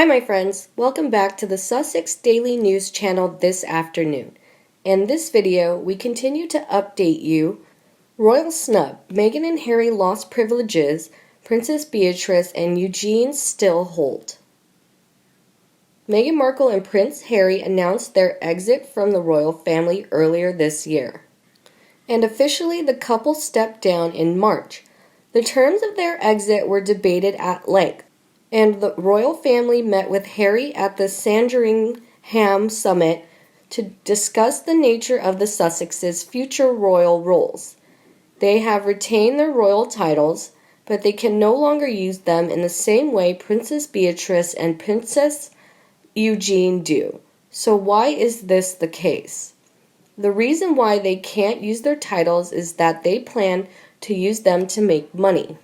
Hi my friends, welcome back to the Sussex Daily News channel this afternoon. In this video, we continue to update you. Royal snub, Meghan and Harry lost privileges, Princess Beatrice and Eugenie still hold. Meghan Markle and Prince Harry announced their exit from the royal family earlier this year. And officially the couple stepped down in March. The terms of their exit were debated at length, and the royal family met with Harry at the Sandringham Summit to discuss the nature of the Sussexes' future royal roles. They have retained their royal titles, but they can no longer use them in the same way Princess Beatrice and Princess Eugenie do. So why is this the case? The reason why they can't use their titles is that they plan to use them to make money.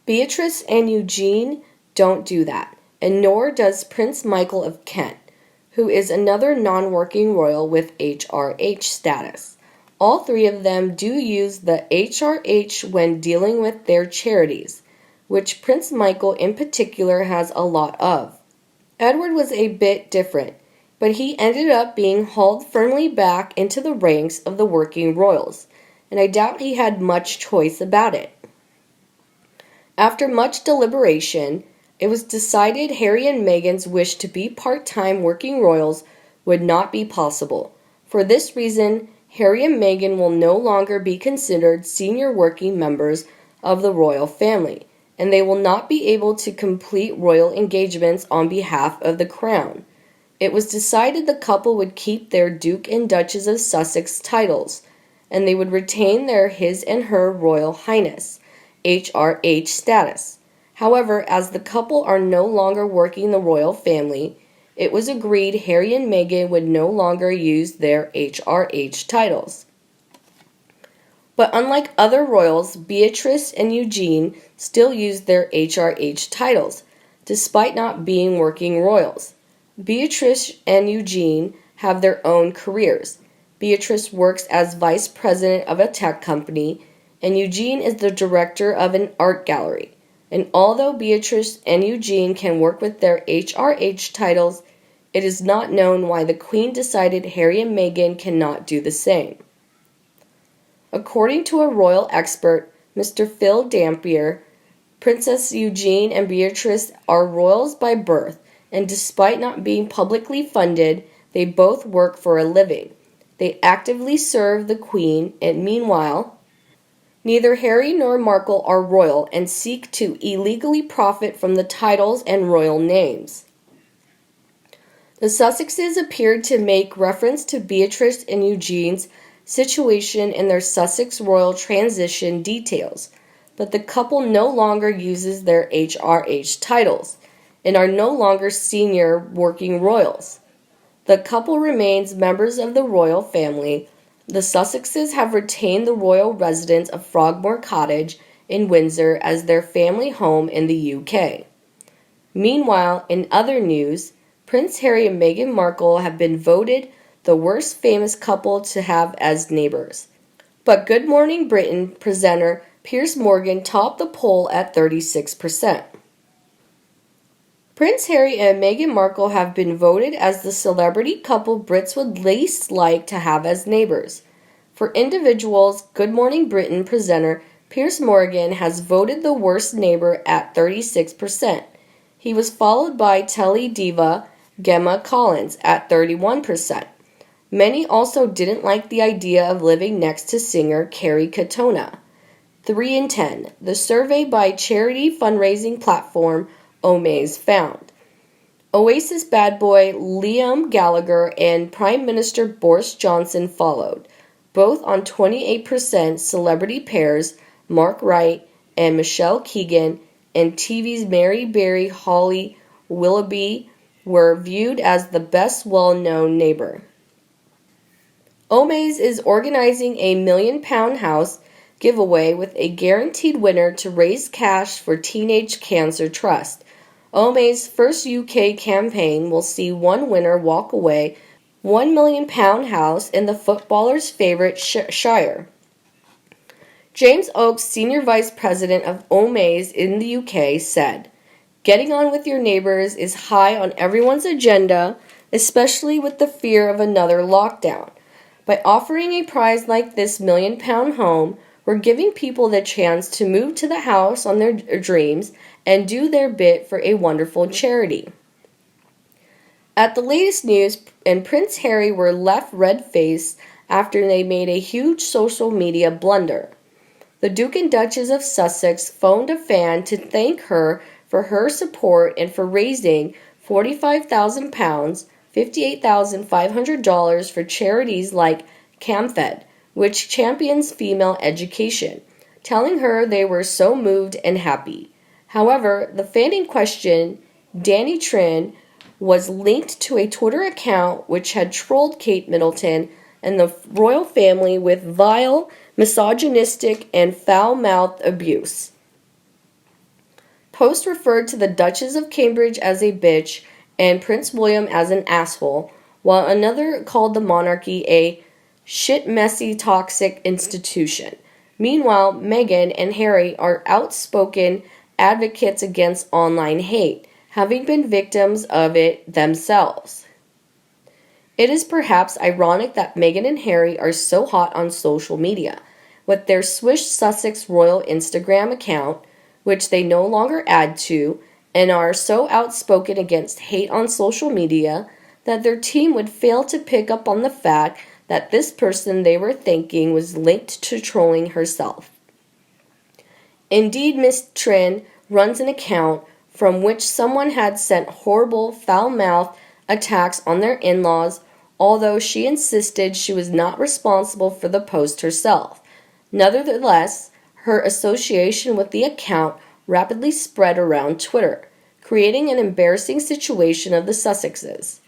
Beatrice and Eugenie don't do that, and nor does Prince Michael of Kent, who is another non-working royal with HRH status. All three of them do use the HRH when dealing with their charities, which Prince Michael in particular has a lot of. Edward was a bit different, but he ended up being hauled firmly back into the ranks of the working royals, and I doubt he had much choice about it. After much deliberation, it was decided Harry and Meghan's wish to be part-time working royals would not be possible. For this reason, Harry and Meghan will no longer be considered senior working members of the royal family, and they will not be able to complete royal engagements on behalf of the crown. It was decided the couple would keep their Duke and Duchess of Sussex titles, and they would retain their His and Her Royal Highness, HRH status. However, as the couple are no longer working the royal family, it was agreed Harry and Meghan would no longer use their HRH titles. But unlike other royals, Beatrice and Eugenie still use their HRH titles, despite not being working royals. Beatrice and Eugenie have their own careers. Beatrice works as vice president of a tech company, and Eugenie is the director of an art gallery. And although Beatrice and Eugenie can work with their HRH titles, it is not known why the Queen decided Harry and Meghan cannot do the same. According to a royal expert, Mr. Phil Dampier, Princess Eugenie and Beatrice are royals by birth, and despite not being publicly funded, they both work for a living. They actively serve the Queen, and meanwhile, neither Harry nor Markle are royal and seek to illegally profit from the titles and royal names. The Sussexes appeared to make reference to Beatrice and Eugenie's situation in their Sussex royal transition details, but the couple no longer uses their HRH titles and are no longer senior working royals. The couple remains members of the royal family. The Sussexes have retained the royal residence of Frogmore Cottage in Windsor as their family home in the UK. Meanwhile, in other news, Prince Harry and Meghan Markle have been voted the worst famous couple to have as neighbors. But Good Morning Britain presenter Piers Morgan topped the poll at 36%. Prince Harry and Meghan Markle have been voted as the celebrity couple Brits would least like to have as neighbors. For individuals, Good Morning Britain presenter Piers Morgan has voted the worst neighbor at 36%. He was followed by telly diva Gemma Collins at 31%. Many also didn't like the idea of living next to singer Kerry Katona. 3 in 10, the survey by charity fundraising platform Omaze found. Oasis bad boy Liam Gallagher and Prime Minister Boris Johnson followed, both on 28%. Celebrity pairs Mark Wright and Michelle Keegan and TV's Mary Berry Holly Willoughby were viewed as the best well-known neighbor. Omaze is organizing a £1 million house giveaway with a guaranteed winner to raise cash for Teenage Cancer Trust. Omaze's first UK campaign will see one winner walk away £1 million house in the footballer's favourite shire. James Oakes, Senior Vice President of Omaze in the UK, said, Getting on with your neighbors is high on everyone's agenda, especially with the fear of another lockdown. By offering a prize like this £1,000,000 home, we're giving people the chance to move to the house on their dreams and do their bit for a wonderful charity. At the latest news, and Prince Harry were left red-faced after they made a huge social media blunder. The Duke and Duchess of Sussex phoned a fan to thank her for her support and for raising £45,000, $58,500 for charities like CamFed, which champions female education, telling her they were so moved and happy. However, the fan in question, Danny Trin, was linked to a Twitter account which had trolled Kate Middleton and the royal family with vile, misogynistic, and foul-mouthed abuse. Post referred to the Duchess of Cambridge as a bitch and Prince William as an asshole, while another called the monarchy a shit, messy, toxic institution. Meanwhile, Meghan and Harry are outspoken advocates against online hate, having been victims of it themselves. It is perhaps ironic that Meghan and Harry are so hot on social media, with their Swish Sussex Royal Instagram account, which they no longer add to, and are so outspoken against hate on social media that their team would fail to pick up on the fact that this person they were thanking was linked to trolling herself. Indeed, Miss Trin runs an account from which someone had sent horrible, foul-mouthed attacks on their in-laws, although she insisted she was not responsible for the post herself. Nevertheless, her association with the account rapidly spread around Twitter, creating an embarrassing situation of the Sussexes.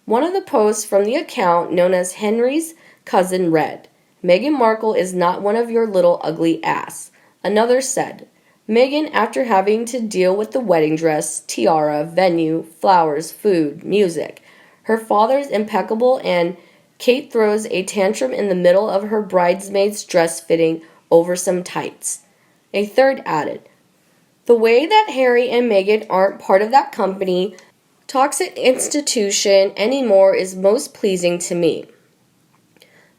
One of the posts from the account, known as Henry's Cousin, read, "Meghan Markle is not one of your little ugly ass." Another said, "Meghan, after having to deal with the wedding dress, tiara, venue, flowers, food, music, her father's impeccable, and Kate throws a tantrum in the middle of her bridesmaid's dress fitting over some tights." A third added, "The way that Harry and Meghan aren't part of that company, toxic institution anymore is most pleasing to me."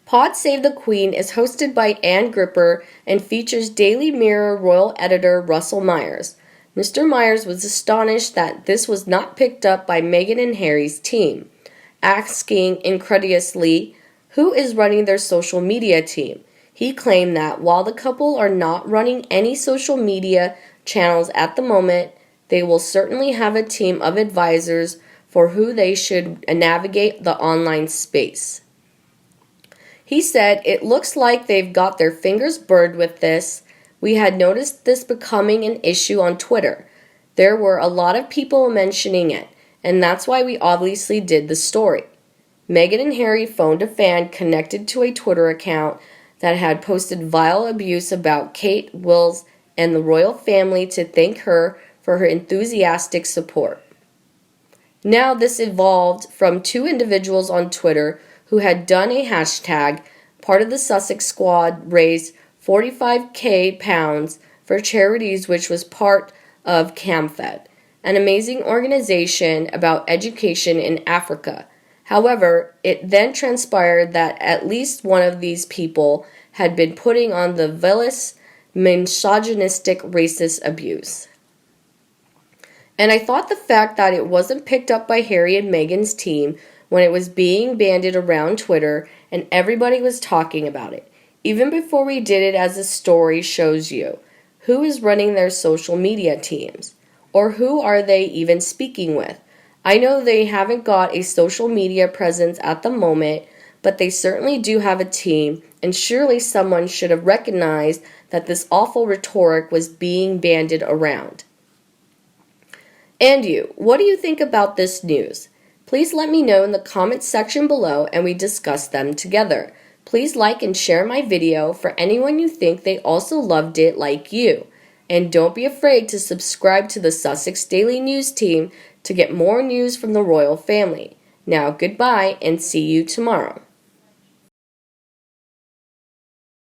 Pod Save the Queen is hosted by Ann Gripper and features Daily Mirror royal editor Russell Myers. Mr. Myers was astonished that this was not picked up by Meghan and Harry's team, asking incredulously, who is running their social media team? He claimed that while the couple are not running any social media channels at the moment, they will certainly have a team of advisors for who they should navigate the online space. He said, "It looks like they've got their fingers burned with this. We had noticed this becoming an issue on Twitter. There were a lot of people mentioning it, and that's why we obviously did the story." Meghan and Harry phoned a fan connected to a Twitter account that had posted vile abuse about Kate, Wills, and the royal family to thank her for her enthusiastic support. Now this evolved from two individuals on Twitter who had done a hashtag, part of the Sussex squad raised £45,000 for charities, which was part of CamFed, an amazing organization about education in Africa. However, it then transpired that at least one of these people had been putting on the vilest, misogynistic, racist abuse. And I thought the fact that it wasn't picked up by Harry and Meghan's team when it was being bandied around Twitter and everybody was talking about it, even before we did it as a story, shows you who is running their social media teams, or who are they even speaking with. I know they haven't got a social media presence at the moment, but they certainly do have a team, and surely someone should have recognized that this awful rhetoric was being bandied around. And you, what do you think about this news? Please let me know in the comments section below and we discuss them together. Please like and share my video for anyone you think they also loved it like you. And don't be afraid to subscribe to the Sussex Daily News team to get more news from the royal family. Now, goodbye and see you tomorrow.